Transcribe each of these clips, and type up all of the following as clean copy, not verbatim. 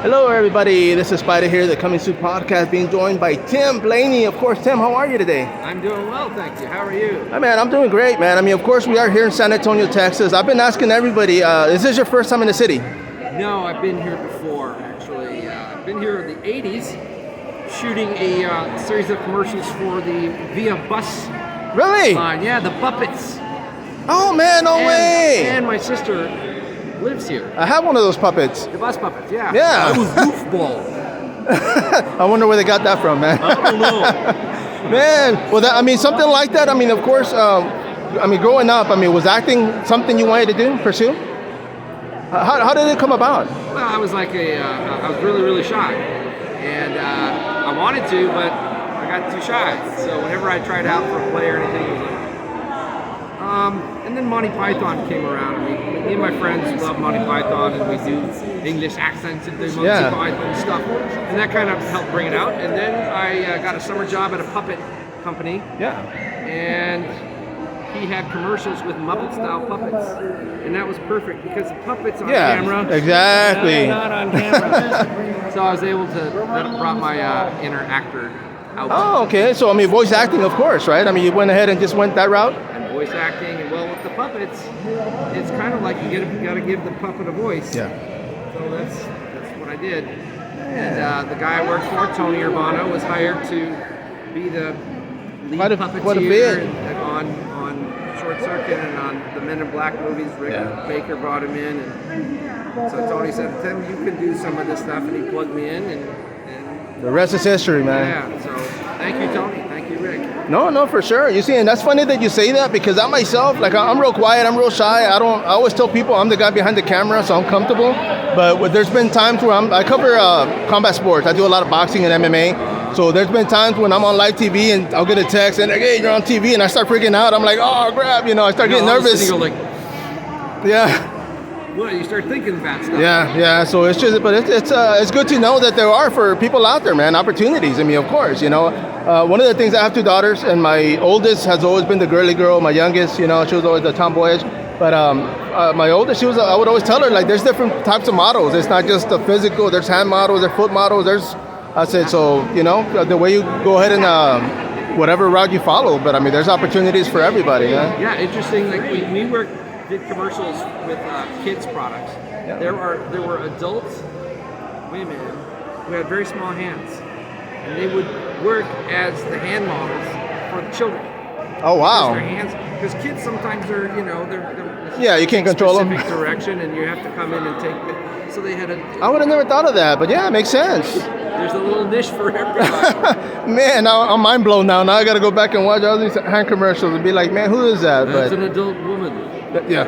Hello, everybody. This is sPidA here, the Coming Soon podcast, being joined by Tim Blaney. Of course, Tim, how are you today? I'm doing well, thank you. How are you? Hey, man, I'm doing great, man. I mean, of course, we are here in San Antonio, Texas. I've been asking everybody, is this your first time in the city? No, I've been here before, actually. I've been here in the 80s, shooting a series of commercials for the Via Bus Really? line. Yeah, the Puppets. Oh, man, no way. And my sister lives here. I have one of those puppets. The Bus Puppets, yeah. Yeah. It was goofball. I wonder where they got that from, man. I don't know. Man, well, I mean, something like that. I mean, of course, growing up, was acting something you wanted to do, pursue? How did it come about? Well, I was like I was really, really shy. And I wanted to, but I got too shy. So whenever I tried out for a play or anything, it was like, and then Monty Python came around. Me and my friends love Monty Python, and we do English accents and do Monty Python stuff. And that kind of helped bring it out. And then I got a summer job at a puppet company. Yeah. And he had commercials with Muppet-style puppets. And that was perfect because the puppets on camera. Exactly. Not on camera. So I was able to, that brought my inner actor out. Oh, okay. So, voice acting, of course, right? You went ahead and just went that route? And voice acting, and well, with the puppets, it's kind of like you got to give the puppet a voice. Yeah. So that's what I did. And the guy I worked for, Tony Urbano, was hired to be the lead puppeteer on Short Circuit and on the Men in Black movies. Rick Baker brought him in, and so Tony said, "Tim, you can do some of this stuff," and he plugged me in, and the rest is history, man. Yeah. So thank you, Tony. Thank you, Rick. No, for sure. You see, and that's funny that you say that because I myself, I'm real quiet, I'm real shy. I always tell people I'm the guy behind the camera, so I'm comfortable. But there's been times where I cover combat sports. I do a lot of boxing and MMA. So there's been times when I'm on live TV and I'll get a text and like, hey, you're on TV, and I start freaking out. I'm like, oh crap, I start getting nervous. You go like, yeah. Well, you start thinking bad stuff. Yeah. So it's just, but it's good to know that there are for people out there, man, opportunities. Of course, one of the things, I have two daughters, and my oldest has always been the girly girl. My youngest, she was always the tomboyish. But my oldest, I would always tell her, like, there's different types of models. It's not just the physical. There's hand models, there's foot models. I said, so the way you go ahead and whatever route you follow. But there's opportunities for everybody. Yeah, interesting. Like we did commercials with kids products. Yeah. There were adult women who had very small hands, and they would work as the hand models for the children. Oh wow! Their hands, because kids sometimes are they're you can't control them. Specific direction, and you have to come in and take it. So they had I would have never thought of that, but yeah, it makes sense. There's a little niche for everybody. Man, now I'm mind blown now. Now I got to go back and watch all these hand commercials and be like, man, who is that? That's an adult woman. Yeah.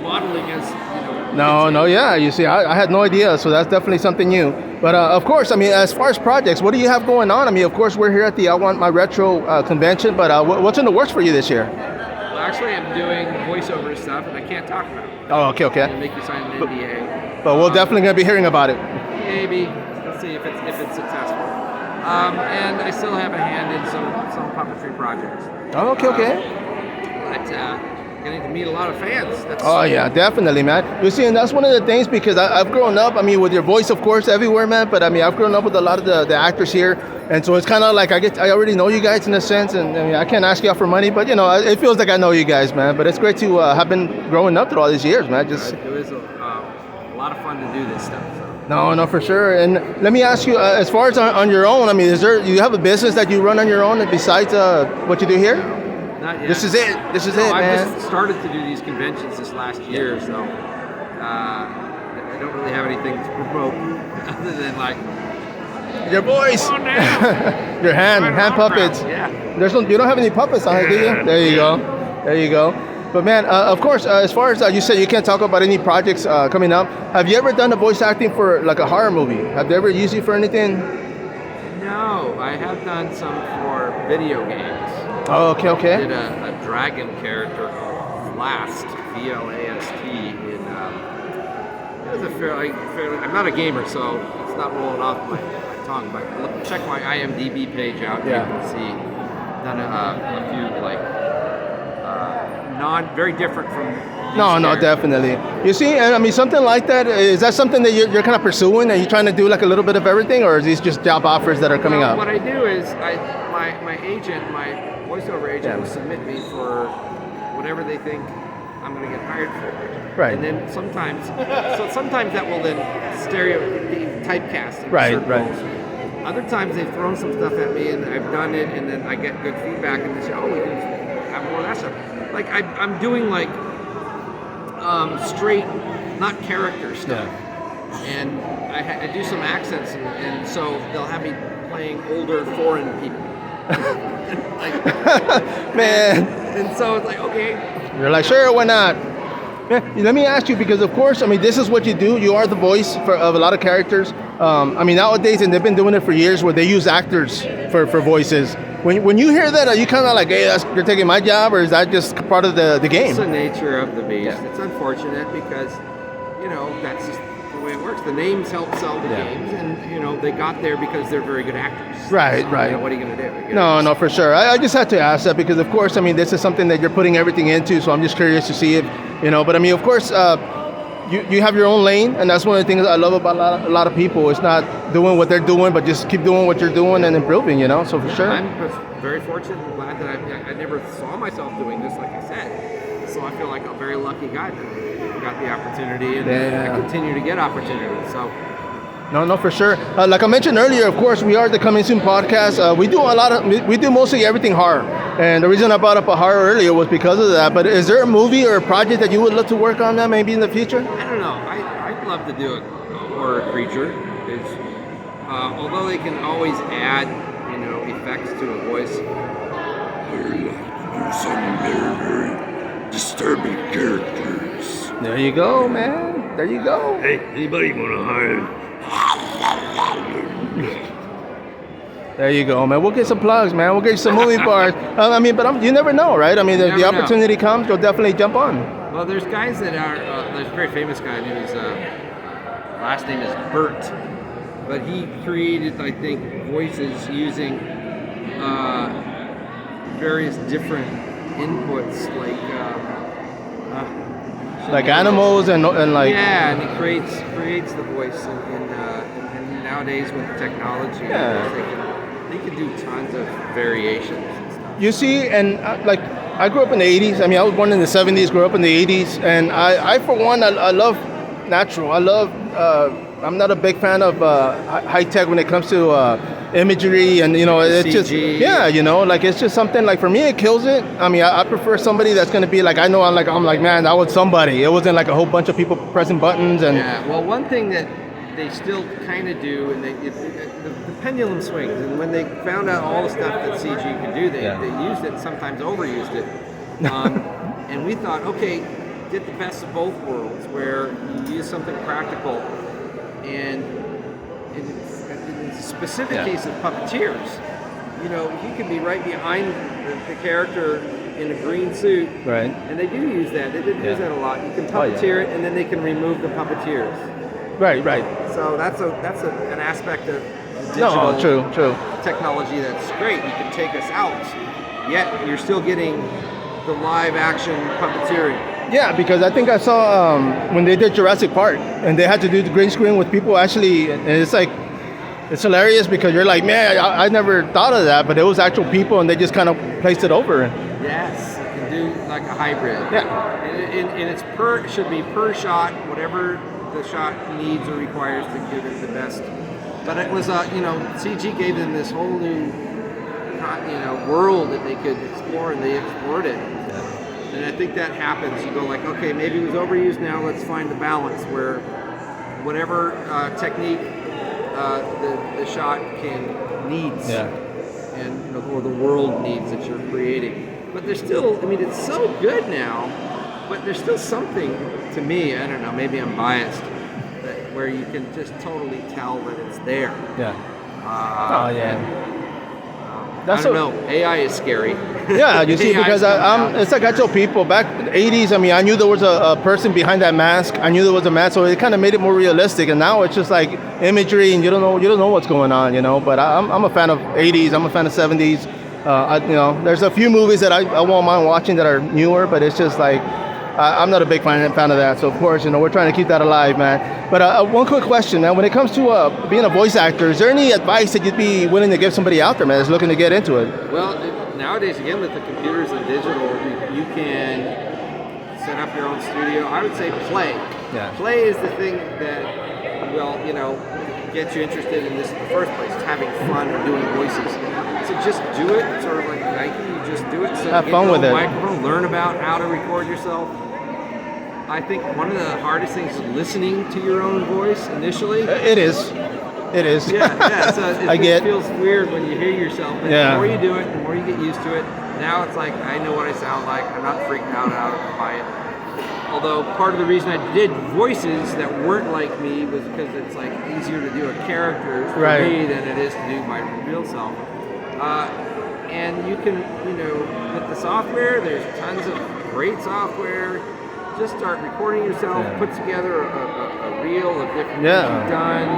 Modeling as, No, yeah. You see, I had no idea, so that's definitely something new. But of course, as far as projects, what do you have going on? Of course, we're here at the I Want My Retro convention, but what's in the works for you this year? Well, actually, I'm doing voiceover stuff, and I can't talk about it. Oh, okay. I'm gonna make you sign an NDA. But we're definitely going to be hearing about it. Maybe. Let's see if it's successful. And I still have a hand in some puppetry projects. Oh, okay. But getting to meet a lot of fans. Yeah, definitely, man. You see, and that's one of the things, because I've grown up, with your voice, of course, everywhere, man, but I've grown up with a lot of the actors here, and so it's kind of like I already know you guys in a sense, and I can't ask you out for money, but it feels like I know you guys, man. But it's great to have been growing up through all these years, man. It was a lot of fun to do this stuff. So. No, for sure. And let me ask you, as far as on your own, do you have a business that you run on your own besides what you do here? Not yet. This is it, man. I just started to do these conventions this last year, so I don't really have anything to promote other than like your voice, your hand puppets. Yeah. You don't have any puppets on here, do you? There you go. But man, of course, as far as you said, you can't talk about any projects coming up. Have you ever done the voice acting for like a horror movie? Have they ever used you for anything? No, I have done some for video games. Oh, okay. I did a dragon character called Vlast, V-L-A-S-T. It was a fairly. I'm not a gamer, so it's not rolling off my tongue. But check my IMDb page out. You can see done a few very different from No, no, definitely. You see, and I mean, something like that, is that something that you're kind of pursuing? Are you trying to do like a little bit of everything, or is these just job offers that are coming up? What I do is, my agent, my voiceover agent, will submit me for whatever they think I'm going to get hired for. Right. And then sometimes that will then typecast. Right. Roles. Other times they've thrown some stuff at me and I've done it, and then I get good feedback, and they say, "Oh, we can have more of that stuff." Like I'm doing like straight, not character stuff, and I do some accents, and so they'll have me playing older foreign people. Man. And so it's like, okay. You're like, sure, why not? Yeah, let me ask you, because of course, I mean, this is what you do. You are the voice of a lot of characters. I mean, nowadays, and they've been doing it for years, where they use actors for voices. When you hear that, are you kind of like, hey, you're taking my job, or is that just part of the game? It's the nature of the beast. Yeah. It's unfortunate because, that's just the way it works. The names help sell the games, and, they got there because they're very good actors. Right, so, right. What are you going to do? No, for sure. I just had to ask that because, of course, I mean, this is something that you're putting everything into, so I'm just curious to see if, but I mean, of course, you have your own lane, and that's one of the things I love about a lot of people. It's not doing what they're doing, but just keep doing what you're doing and improving, so for sure. I'm very fortunate and glad that I never saw myself doing this, like I said. So I feel like a very lucky guy that got the opportunity, and I continue to get opportunities. So. No, for sure. Like I mentioned earlier, of course, we are the Coming Soon podcast. We do mostly everything horror. And the reason I brought up a horror earlier was because of that. But is there a movie or a project that you would love to work on that maybe in the future? I don't know. I'd love to do a horror creature. Although they can always add, effects to a voice. I'd like to do some very, very disturbing characters. There you go, man. There you go. Hey, anybody want to hire? There you go, man. We'll get some plugs, man. We'll get you some movie bars. You never know, right? I mean, if the opportunity comes, you'll definitely jump on. Well, there's guys that are, there's a very famous guy whose last name is Bert, but he created, I think, voices using various different inputs, like animals and like. Yeah, and he creates the voice, and nowadays with technology, they can do tons of variations and stuff. You see, and I grew up in the 80s. I mean, I was born in the 70s, grew up in the 80s, and I for one, I love natural. I love. I'm not a big fan of high tech when it comes to imagery, and it's CG. just it's just something like, for me it kills it. I mean, I prefer somebody that's going to be like, I'm like man, that was somebody. It wasn't like a whole bunch of people pressing buttons and. Yeah. Well, one thing that they still kind of do, and the pendulum swings, and when they found out all the stuff that CG could do, they used it, sometimes overused it, and we thought, okay, get the best of both worlds, where you use something practical, and in the specific case of puppeteers, he can be right behind the character in a green suit, right? And they do use that. They did use that a lot. You can puppeteer it, and then they can remove the puppeteers. Right. So that's an aspect of digital true technology that's great. You can take us out, yet you're still getting the live action puppeteering. Yeah, because I think I saw when they did Jurassic Park, and they had to do the green screen with people actually, and it's hilarious because you're like, man, I never thought of that, but it was actual people, and they just kind of placed it over. Yes, you can do like a hybrid. Yeah. And it should be per shot, whatever the shot needs or requires to give it the best. But it was, CG gave them this whole new, world that they could explore, and they explored it. Yeah. And I think that happens. You go like, okay, maybe it was overused. Now let's find the balance where whatever technique the shot needs, and or the world needs that you're creating. But there's still, it's so good now. But there's still something, to me, I don't know, maybe I'm biased, where you can just totally tell that it's there. Yeah. I don't know. AI is scary. Yeah, you see, because it's like I tell people, back in the 80s, I knew there was a person behind that mask. I knew there was a mask, so it kind of made it more realistic. And now it's just like imagery, and you don't know what's going on, But I'm a fan of 80s. I'm a fan of 70s. There's a few movies that I won't mind watching that are newer, but it's just like, I'm not a big fan of that. So of course, we're trying to keep that alive, man. But one quick question, man. When it comes to being a voice actor, is there any advice that you'd be willing to give somebody out there, man, that's looking to get into it? Well, nowadays, again, with the computers and digital, you can set up your own studio. I would say play. Yeah. Play is the thing that will, get you interested in this in the first place. It's having fun and doing voices. So just do it. It's sort of like Nike. You just do it. So have fun with it. Microphone. Learn about how to record yourself. I think one of the hardest things is listening to your own voice initially. It is. Yeah. So it feels weird when you hear yourself. But yeah. The more you do it, the more you get used to it. Now it's like I know what I sound like. I'm not freaked out by it. Although part of the reason I did voices that weren't like me was because it's like easier to do a character for me than it is to do my real self. And you can, with the software, there's tons of great software. Just start recording yourself, put together a reel of different things you've done,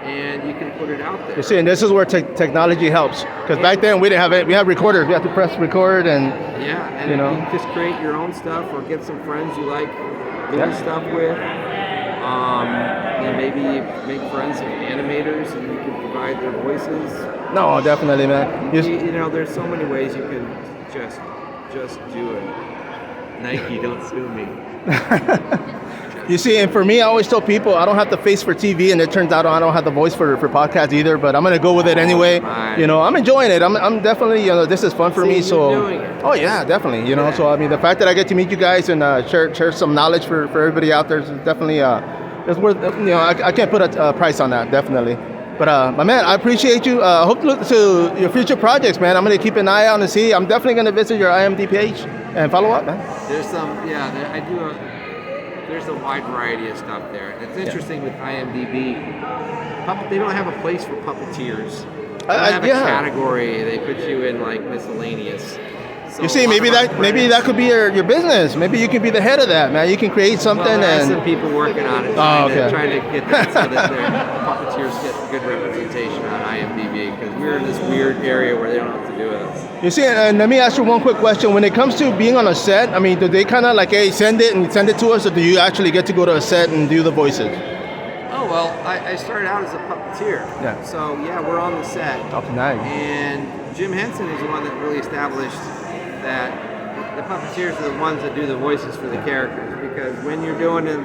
and you can put it out there. You see, and this is where technology helps. Because back then we didn't have it. We had recorders. We had to press record and you can just create your own stuff or get some friends you like doing stuff with. And maybe make friends with animators and you can provide their voices. No, definitely, man. There's so many ways you can just do it. Nike, don't sue me. You see, and for me, I always tell people I don't have the face for TV, and it turns out I don't have the voice for podcasts either. But I'm gonna go with it anyway. I'm enjoying it. I'm definitely, this is fun for me. So, doing it. Oh yeah, definitely. So I mean, the fact that I get to meet you guys and share some knowledge for everybody out there is definitely it's worth. I can't put a price on that, definitely. But my man, I appreciate you. I hope to look to your future projects, man. I'm gonna keep an eye out and see. I'm definitely gonna visit your IMDb page and follow up, man. There's I do there's a wide variety of stuff there. It's interesting with IMDb. They don't have a place for puppeteers. They don't have a category. They put you in like miscellaneous. So you see, maybe that could be your business. Maybe you can be the head of that, man. You can create something. Well, there's some people working on it, trying to get that so that their puppeteers get good representation on IMDb, because we're in this weird area where they don't have to do with us. You see, and let me ask you one quick question. When it comes to being on a set, I mean, do they kind of like, hey, send it to us, or do you actually get to go to a set and do the voices? Oh, well, I started out as a puppeteer. Yeah. So, we're on the set. Oh, nice. And Jim Henson is the one that really established that the puppeteers are the ones that do the voices for the characters, because when you're doing the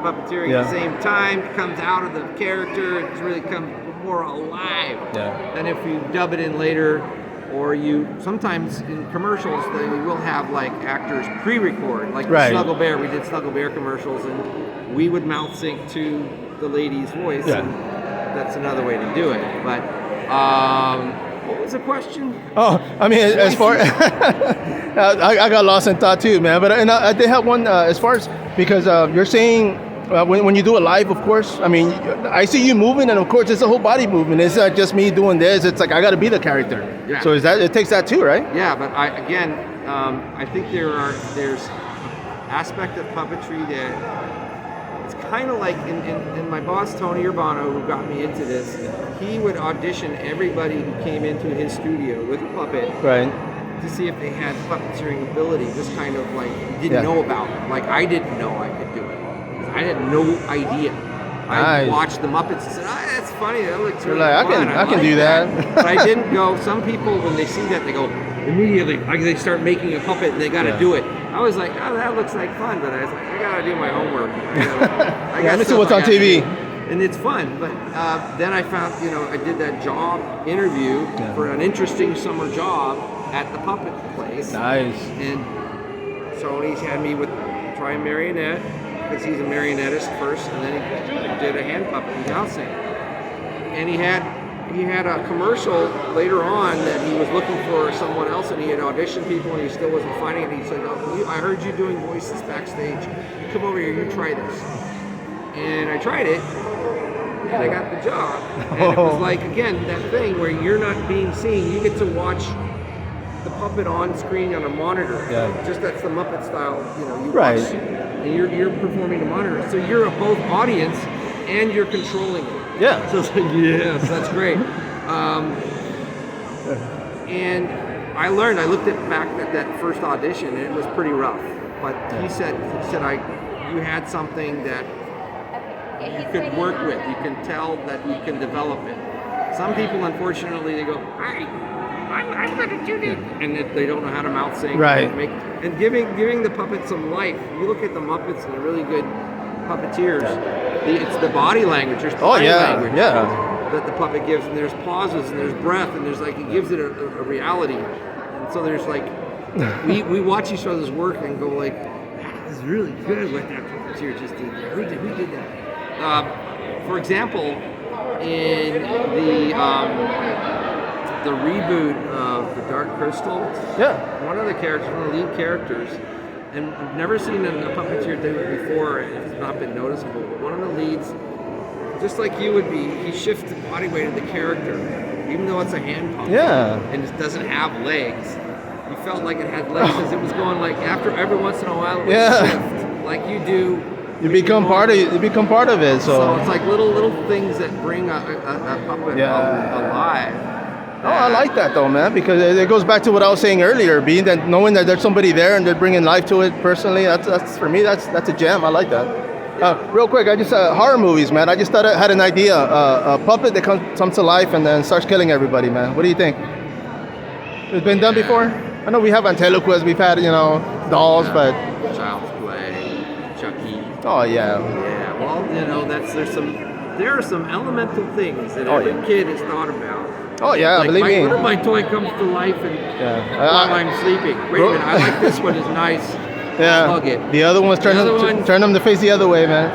puppeteering at the same time, it comes out of the character, it really comes more alive than if you dub it in later, or sometimes in commercials they will have like actors pre-record, like Snuggle Bear. We did Snuggle Bear commercials and we would mouth sync to the lady's voice, and that's another way to do it. But what was the question? Oh, I mean, as far I got lost in thought too, man. But I did have one as far as, because you're saying when you do it live, of course. I mean, I see you moving, and of course, it's a whole body movement. It's not just me doing this. It's like I got to be the character. Yeah. So it takes that too, right? Yeah, but I think there's aspect of puppetry that. It's kind of like in my boss, Tony Urbano, who got me into this, he would audition everybody who came into his studio with a puppet to see if they had puppeteering ability, just kind of like didn't know about it. Like I didn't know I could do it. I had no idea. I watched the Muppets and said, that's funny, that looks really fun. I can do that. But I didn't go, some people when they see that, they go, immediately, like they start making a puppet and they got to do it. I was like, oh, that looks like fun, but I was like, I gotta do my homework. I got to see what's on TV. And it's fun, but then I found, I did that job interview for an interesting summer job at the puppet place. Nice. And Tony's had me try marionette, because he's a marionettist first, and then he did a hand puppet and mouth sync. And he had a commercial later on that he was looking for someone else, and he had auditioned people and he still wasn't finding it. He said, I heard you doing voices backstage. Come over here, you try this. And I tried it, and I got the job. And it was like, again, that thing where you're not being seen. You get to watch the puppet on screen on a monitor. Yeah. Just that's the Muppet style, you watch, and you're performing the monitor. So you're both audience and you're controlling it. Yeah. So it's like, yes, that's great. And I learned, I looked back at that first audition, and it was pretty rough. But he said, you had something that you could work with. You can tell that you can develop it. Some people, unfortunately, they go, I'm going to do this, and they don't know how to mouth sync. Right. And giving the puppet some life. You look at the Muppets and the really good puppeteers. It's the body language. There's body language that the puppet gives, and there's pauses, and there's breath, and there's like it gives it a reality. And so there's like we watch each other's work and go like, that is really good what that puppeteer just did there. Who did that? For example, in the reboot of The Dark Crystal, one of the characters, one of the lead characters, and I've never seen a puppeteer do it before, and it's not been noticeable, but one of the leads, just like you would be, he shifts the body weight of the character, even though it's a hand puppet, and it doesn't have legs. You felt like it had legs because it was going like, after every once in a while it would shift, like you do. You become part of it. You become part of it. So it's like little things that bring a puppet alive. Oh, I like that though, man, because it goes back to what I was saying earlier, knowing that there's somebody there and they're bringing life to it personally. That's for me. That's a gem. I like that. Real quick, I just horror movies, man. I just thought I had an idea. A puppet that comes to life and then starts killing everybody, man. What do you think? It's been done before. I know we have ventriloquists, we've had dolls, but Child's Play, Chucky. Oh yeah. Yeah. Well, there are some elemental things that every kid has thought about. Oh yeah, like believe me. What if my toy comes to life and while I'm sleeping? Wait a minute, I like this one. It's nice. Yeah. Plug it. The other one's turn them to face the other way, man.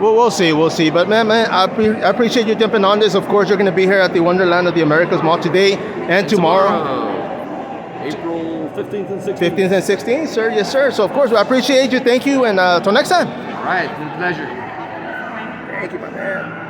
Well, we'll see. But man, I appreciate you jumping on this. Of course, you're going to be here at the Wonderland of the Americas Mall today and tomorrow. April 15th and 16th. 15th and 16th, sir. Yes, sir. So of course, I appreciate you. Thank you, and until next time. All right, it's been a pleasure. Thank you, my man.